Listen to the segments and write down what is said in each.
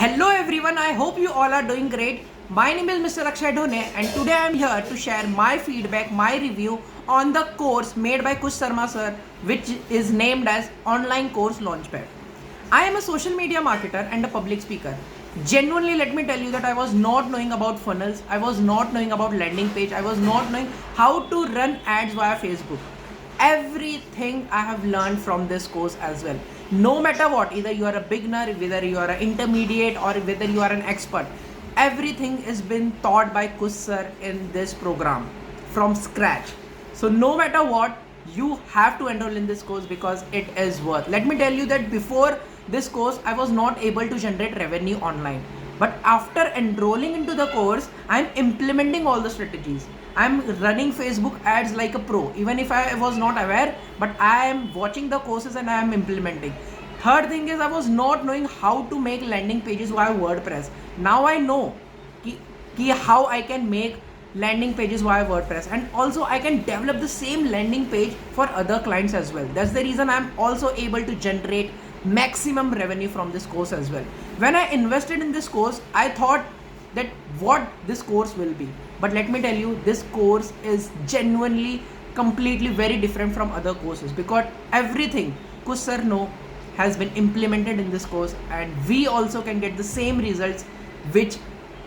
Hello everyone, I hope you all are doing great. My name is Mr. Akshay Dhone and today I am here to share my feedback, my review on the course made by Kush Sharma sir, which is named as Online Course Launchpad. I am a social media marketer and a public speaker. Genuinely, let me tell you that I was not knowing about funnels, I was not knowing about landing page, I was not knowing how to run ads via Facebook. Everything I have learned from this course as well. No matter what, either you are a beginner, whether you are an intermediate, or whether you are an expert, everything is been taught by Kush sir in this program from scratch. So no matter what, you have to enroll in this course because it is worth. Let me tell you that before this course I was not able to generate revenue online, but after enrolling into the course I'm implementing all the strategies. I'm running Facebook ads like a pro, even if I was not aware, but I am watching the courses and I am implementing. Third thing is, I was not knowing how to make landing pages via WordPress. Now I know how I can make landing pages via WordPress, and also I can develop the same landing page for other clients as well. That's the reason I'm also able to generate maximum revenue from this course as well. When I invested in this course, I thought that what this course will be, but let me tell you, this course is genuinely completely very different from other courses because everything Kush sir know has been implemented in this course, and we also can get the same results which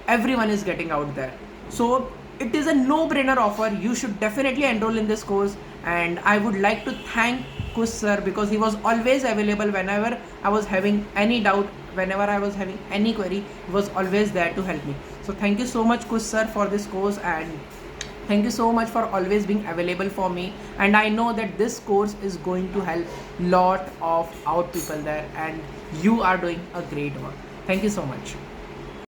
everyone is getting out there. So it is a no-brainer offer. You should definitely enroll in this course, and I would like to thank Kush sir because he was always available whenever I was having any doubt, whenever I was having any query. He was always there to help me. So thank you so much Kush sir for this course, and thank you so much for always being available for me. And I know that this course is going to help lot of our people there, and you are doing a great work. Thank you so much.